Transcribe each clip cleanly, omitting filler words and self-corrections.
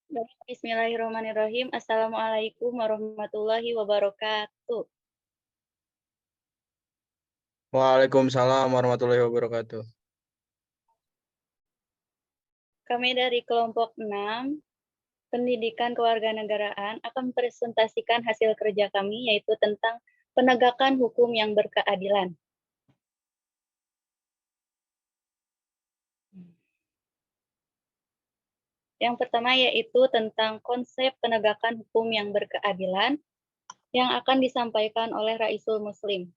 Baik, bismillahirrahmanirrahim. Assalamualaikum warahmatullahi wabarakatuh. Waalaikumsalam warahmatullahi wabarakatuh. Kami dari kelompok 6, Pendidikan Kewarganegaraan, akan mempresentasikan hasil kerja kami, yaitu tentang penegakan hukum yang berkeadilan. Yang pertama yaitu tentang konsep penegakan hukum yang berkeadilan yang akan disampaikan oleh Raisul Muslim.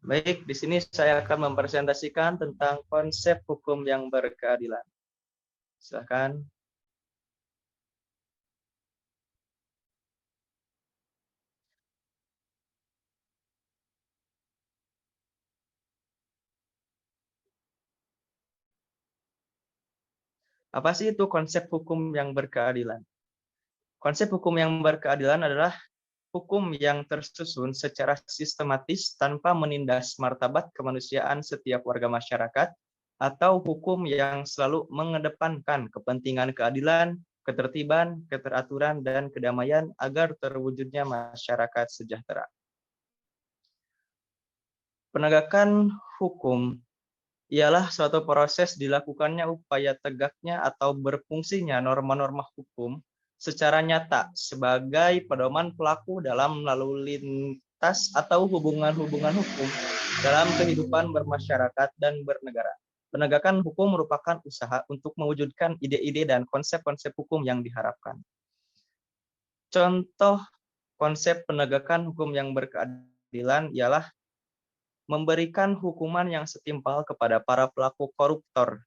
Baik, di sini saya akan mempresentasikan tentang konsep hukum yang berkeadilan. Silakan. Apa sih itu konsep hukum yang berkeadilan? Konsep hukum yang berkeadilan adalah hukum yang tersusun secara sistematis tanpa menindas martabat kemanusiaan setiap warga masyarakat, atau hukum yang selalu mengedepankan kepentingan keadilan, ketertiban, keteraturan, dan kedamaian agar terwujudnya masyarakat sejahtera. Penegakan hukum ialah suatu proses dilakukannya upaya tegaknya atau berfungsinya norma-norma hukum secara nyata sebagai pedoman pelaku dalam lalu lintas atau hubungan-hubungan hukum dalam kehidupan bermasyarakat dan bernegara. Penegakan hukum merupakan usaha untuk mewujudkan ide-ide dan konsep-konsep hukum yang diharapkan. Contoh konsep penegakan hukum yang berkeadilan ialah memberikan hukuman yang setimpal kepada para pelaku koruptor.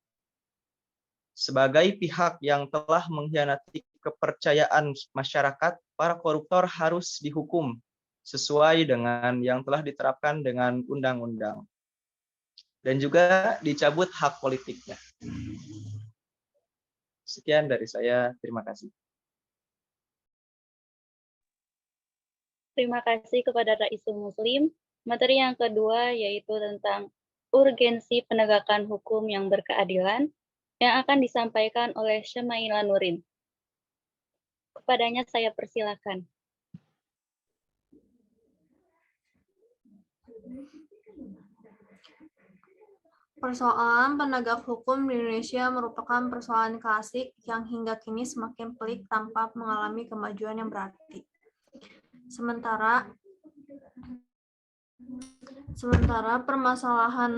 Sebagai pihak yang telah mengkhianati kepercayaan masyarakat, para koruptor harus dihukum sesuai dengan yang telah diterapkan dengan undang-undang. Dan juga dicabut hak politiknya. Sekian dari saya, terima kasih. Terima kasih kepada Raisul Muslim. Materi yang kedua yaitu tentang urgensi penegakan hukum yang berkeadilan yang akan disampaikan oleh Syamaila Nurin. Kepadanya saya persilakan. Persoalan penegak hukum di Indonesia merupakan persoalan klasik yang hingga kini semakin pelik tanpa mengalami kemajuan yang berarti. Sementara permasalahan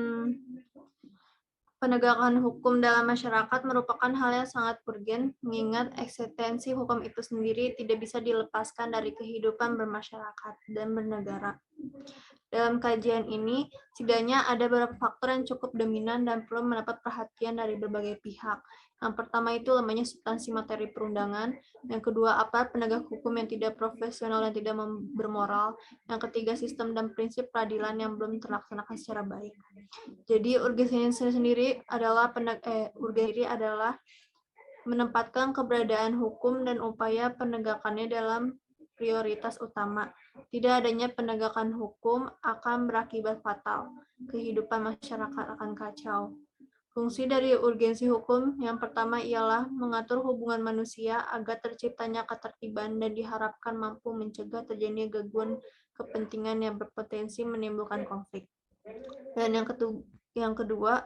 penegakan hukum dalam masyarakat merupakan hal yang sangat urgen, mengingat eksistensi hukum itu sendiri tidak bisa dilepaskan dari kehidupan bermasyarakat dan bernegara. Dalam kajian ini, setidaknya ada beberapa faktor yang cukup dominan dan perlu mendapat perhatian dari berbagai pihak. Yang pertama itu lemahnya substansi materi perundangan. Yang kedua, aparat penegak hukum yang tidak profesional dan tidak bermoral. Yang ketiga, sistem dan prinsip peradilan yang belum terlaksanakan secara baik. Jadi urgensinya sendiri adalah menempatkan keberadaan hukum dan upaya penegakannya dalam prioritas utama. Tidak adanya penegakan hukum akan berakibat fatal. Kehidupan masyarakat akan kacau. Fungsi dari urgensi hukum yang pertama ialah mengatur hubungan manusia agar terciptanya ketertiban dan diharapkan mampu mencegah terjadinya gangguan kepentingan yang berpotensi menimbulkan konflik. Dan yang kedua,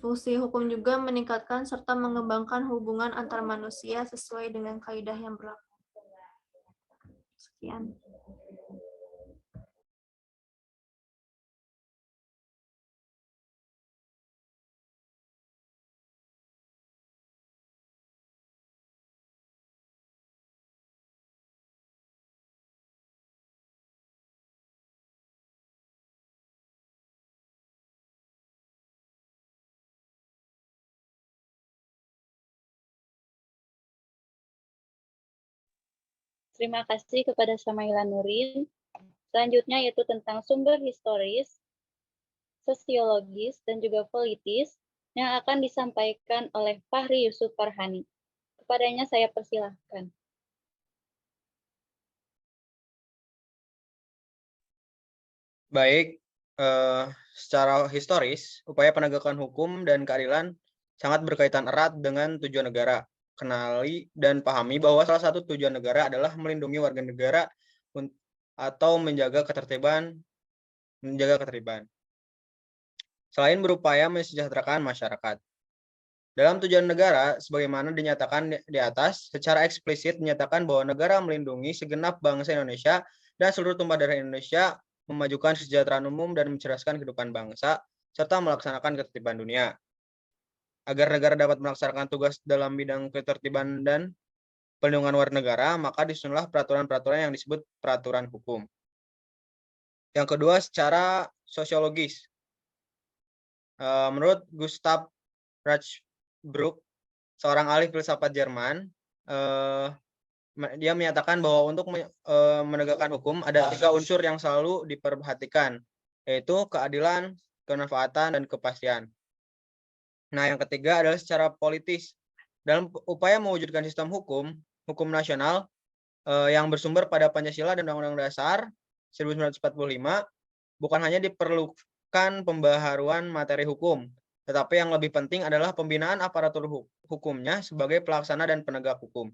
fungsi hukum juga meningkatkan serta mengembangkan hubungan antar manusia sesuai dengan kaidah yang berlaku. Sekian. Terima kasih kepada Syamaila Nurin. Selanjutnya yaitu tentang sumber historis, sosiologis, dan juga politis yang akan disampaikan oleh Fahri Yusuf Farhani. Kepadanya saya persilahkan. Baik, secara historis, upaya penegakan hukum dan keadilan sangat berkaitan erat dengan tujuan negara. Kenali dan pahami bahwa salah satu tujuan negara adalah melindungi warga negara atau menjaga ketertiban. Selain berupaya mensejahterakan masyarakat. Dalam tujuan negara, sebagaimana dinyatakan di atas, secara eksplisit dinyatakan bahwa negara melindungi segenap bangsa Indonesia dan seluruh tumpah darah Indonesia, memajukan kesejahteraan umum dan mencerdaskan kehidupan bangsa, serta melaksanakan ketertiban dunia. Agar negara dapat melaksanakan tugas dalam bidang ketertiban dan perlindungan warga negara, maka disusunlah peraturan-peraturan yang disebut peraturan hukum. Yang kedua, secara sosiologis. Menurut Gustav Rachbrook, seorang ahli filsafat Jerman, dia menyatakan bahwa untuk menegakkan hukum ada 3 unsur yang selalu diperhatikan, yaitu keadilan, kemanfaatan, dan kepastian. Nah, yang ketiga adalah secara politis. Dalam upaya mewujudkan sistem hukum nasional yang bersumber pada Pancasila dan Undang-Undang Dasar 1945, bukan hanya diperlukan pembaharuan materi hukum, tetapi yang lebih penting adalah pembinaan aparatur hukumnya sebagai pelaksana dan penegak hukum.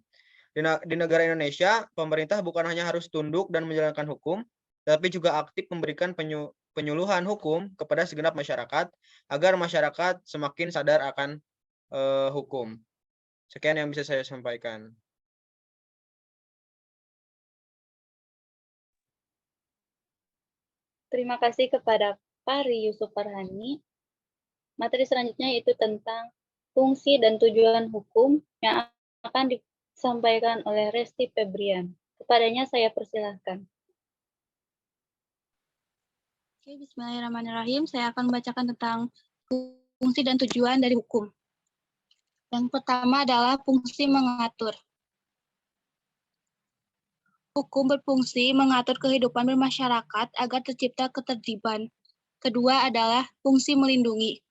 Di negara Indonesia, pemerintah bukan hanya harus tunduk dan menjalankan hukum, tapi juga aktif memberikan penyuluhan hukum kepada segenap masyarakat agar masyarakat semakin sadar akan hukum. Sekian yang bisa saya sampaikan. Terima kasih kepada Pari Yusuf Farhani. Materi selanjutnya yaitu tentang fungsi dan tujuan hukum yang akan disampaikan oleh Resti Febrian. Kepadanya saya persilahkan. Oke, bismillahirrahmanirrahim. Saya akan membacakan tentang fungsi dan tujuan dari hukum. Yang pertama adalah fungsi mengatur. Hukum berfungsi mengatur kehidupan bermasyarakat agar tercipta ketertiban. Kedua adalah fungsi melindungi.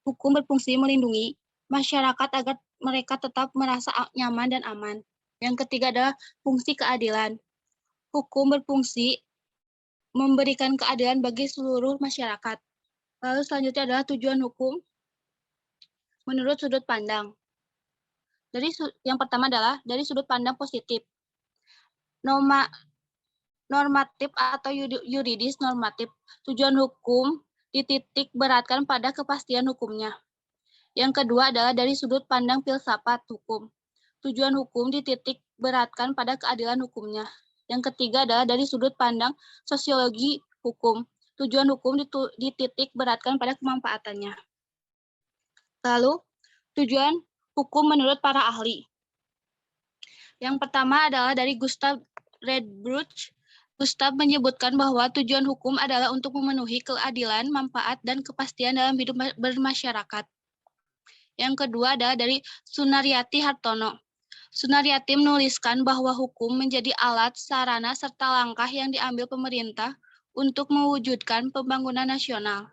Hukum berfungsi melindungi masyarakat agar mereka tetap merasa nyaman dan aman. Yang ketiga adalah fungsi keadilan. Hukum berfungsi memberikan keadilan bagi seluruh masyarakat. Lalu selanjutnya adalah tujuan hukum menurut sudut pandang. Yang pertama adalah dari sudut pandang positif. Normatif atau yuridis normatif. Tujuan hukum dititik beratkan pada kepastian hukumnya. Yang kedua adalah dari sudut pandang filsafat hukum. Tujuan hukum dititik beratkan pada keadilan hukumnya. Yang ketiga adalah dari sudut pandang sosiologi hukum. Tujuan hukum dititik beratkan pada kemanfaatannya. Lalu, tujuan hukum menurut para ahli. Yang pertama adalah dari Gustav Rachbrook. Gustav menyebutkan bahwa tujuan hukum adalah untuk memenuhi keadilan, manfaat, dan kepastian dalam hidup bermasyarakat. Yang kedua adalah dari Sunaryati Hartono. Sunaryati menuliskan bahwa hukum menjadi alat, sarana, serta langkah yang diambil pemerintah untuk mewujudkan pembangunan nasional.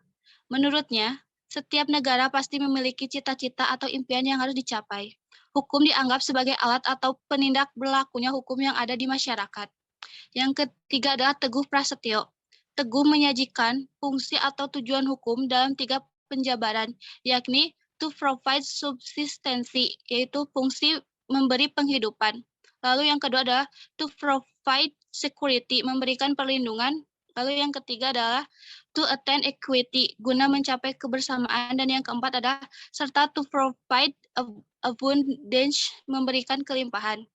Menurutnya, setiap negara pasti memiliki cita-cita atau impian yang harus dicapai. Hukum dianggap sebagai alat atau penindak berlakunya hukum yang ada di masyarakat. Yang ketiga adalah Teguh Prasetyo. Teguh menyajikan fungsi atau tujuan hukum dalam 3 penjabaran, yakni to provide subsistency, yaitu fungsi memberi penghidupan. Lalu yang kedua adalah to provide security, memberikan perlindungan. Lalu yang ketiga adalah to attain equity, guna mencapai kebersamaan. Dan yang keempat adalah serta to provide abundance, memberikan kelimpahan.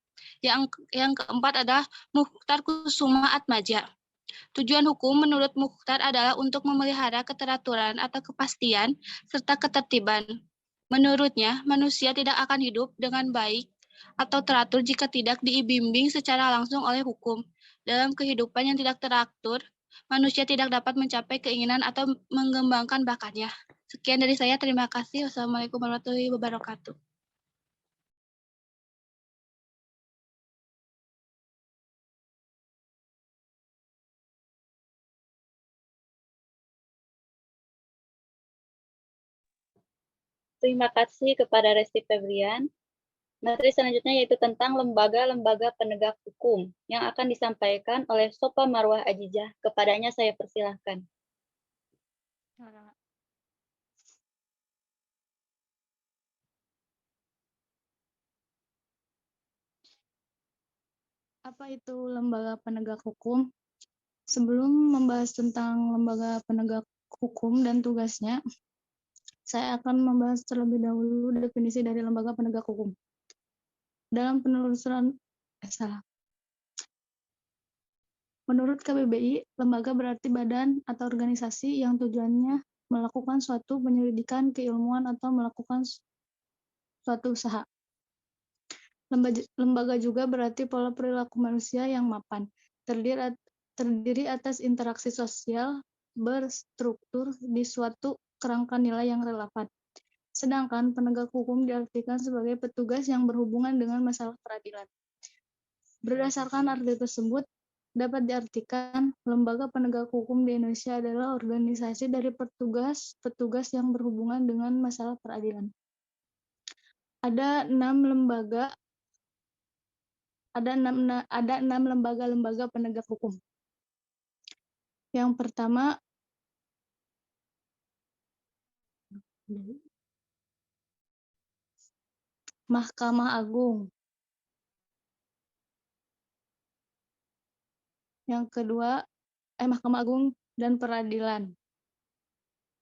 Yang keempat adalah Mukhtar Kusuma Atmaja. Tujuan hukum menurut Mukhtar adalah untuk memelihara keteraturan atau kepastian serta ketertiban. Menurutnya, manusia tidak akan hidup dengan baik atau teratur jika tidak dibimbing secara langsung oleh hukum. Dalam kehidupan yang tidak teratur, manusia tidak dapat mencapai keinginan atau mengembangkan bakatnya. Sekian dari saya, terima kasih. Wassalamualaikum warahmatullahi wabarakatuh. Terima kasih kepada Resti Febrian. Materi selanjutnya yaitu tentang lembaga-lembaga penegak hukum yang akan disampaikan oleh Sopa Marwah Ajijah. Kepadanya saya persilahkan. Apa itu lembaga penegak hukum? Sebelum membahas tentang lembaga penegak hukum dan tugasnya, saya akan membahas terlebih dahulu definisi dari lembaga penegak hukum. Dalam penelusuran, menurut KBBI, lembaga berarti badan atau organisasi yang tujuannya melakukan suatu penyelidikan keilmuan atau melakukan suatu usaha. Lembaga juga berarti pola perilaku manusia yang mapan, terdiri atas interaksi sosial berstruktur di suatu kerangka nilai yang relevan. Sedangkan penegak hukum diartikan sebagai petugas yang berhubungan dengan masalah peradilan. Berdasarkan arti tersebut, dapat diartikan lembaga penegak hukum di Indonesia adalah organisasi dari petugas yang berhubungan dengan masalah peradilan. Ada enam lembaga penegak hukum. Yang pertama, Mahkamah Agung. Yang kedua, Mahkamah Agung dan Peradilan.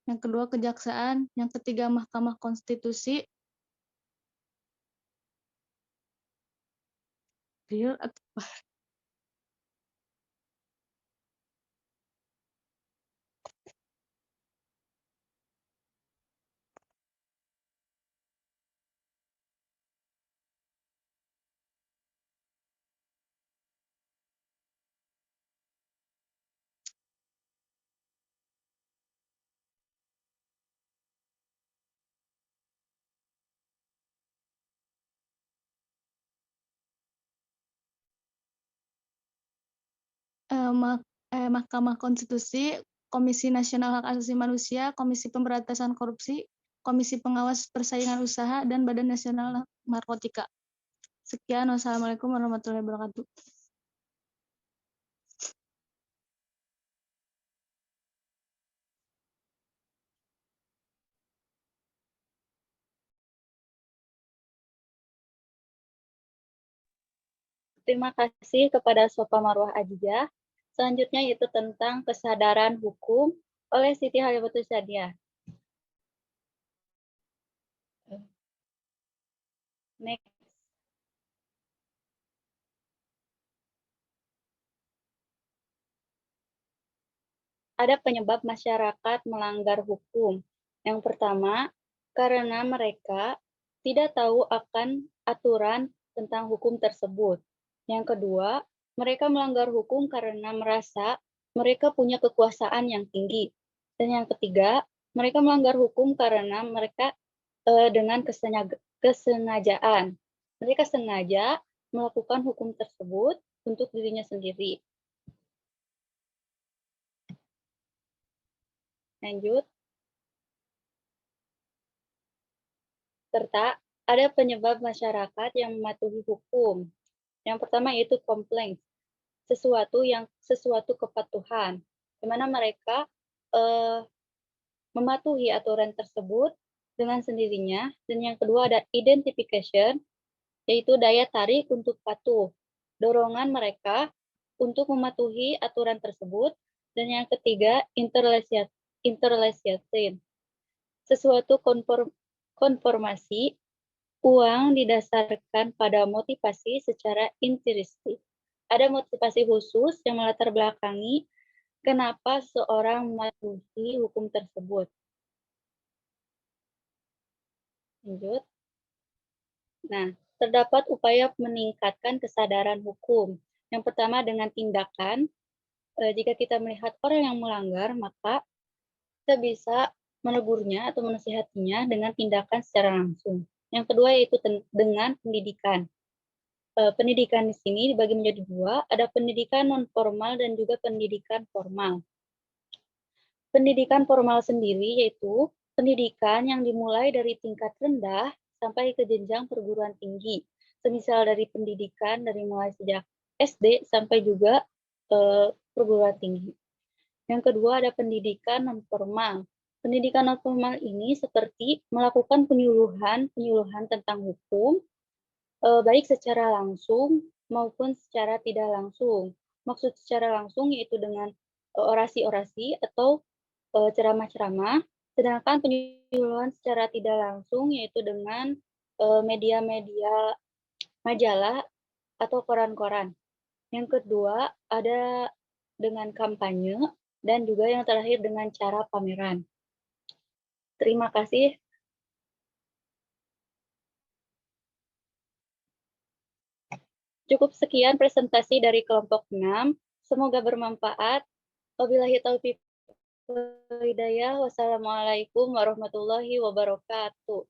Yang kedua, Kejaksaan. Yang ketiga, Mahkamah Konstitusi. Real atau Mahkamah Konstitusi, Komisi Nasional Hak Asasi Manusia, Komisi Pemberantasan Korupsi, Komisi Pengawas Persaingan Usaha, dan Badan Nasional Narkotika. Sekian, wassalamualaikum warahmatullahi wabarakatuh. Terima kasih kepada Sofa Marwah Adijah. Selanjutnya yaitu tentang kesadaran hukum oleh Siti Halifatus Sadiah. Next. Ada penyebab masyarakat melanggar hukum. Yang pertama, karena mereka tidak tahu akan aturan tentang hukum tersebut. Yang kedua, mereka melanggar hukum karena merasa mereka punya kekuasaan yang tinggi. Dan yang ketiga, mereka melanggar hukum karena mereka dengan kesengajaan. Mereka sengaja melakukan hukum tersebut untuk dirinya sendiri. Lanjut. Serta ada penyebab masyarakat yang mematuhi hukum. Yang pertama yaitu complaint, sesuatu kepatuhan, di mana mereka mematuhi aturan tersebut dengan sendirinya. Dan yang kedua ada identification, yaitu daya tarik untuk patuh, dorongan mereka untuk mematuhi aturan tersebut. Dan yang ketiga interlation, sesuatu konformasi, uang didasarkan pada motivasi secara intrinsik. Ada motivasi khusus yang melatar belakangi kenapa seorang mematuhi hukum tersebut. Lanjut. Nah, terdapat upaya meningkatkan kesadaran hukum. Yang pertama dengan tindakan. Jika kita melihat orang yang melanggar, maka kita bisa menegurnya atau menasihatinya dengan tindakan secara langsung. Yang kedua yaitu dengan pendidikan. Pendidikan di sini dibagi menjadi dua, ada pendidikan non formal dan juga pendidikan formal. Pendidikan formal sendiri yaitu pendidikan yang dimulai dari tingkat rendah sampai ke jenjang perguruan tinggi. Semisal dari pendidikan dari mulai sejak SD sampai juga perguruan tinggi. Yang kedua ada pendidikan non formal. Pendidikan non formal ini seperti melakukan penyuluhan tentang hukum, baik secara langsung maupun secara tidak langsung. Maksud secara langsung yaitu dengan orasi-orasi atau ceramah-ceramah, sedangkan penyuluhan secara tidak langsung yaitu dengan media-media majalah atau koran-koran. Yang kedua ada dengan kampanye dan juga yang terakhir dengan cara pameran. Terima kasih. Cukup sekian presentasi dari kelompok 6. Semoga bermanfaat. Wabillahi taufiq wal hidayah. Wassalamualaikum warahmatullahi wabarakatuh.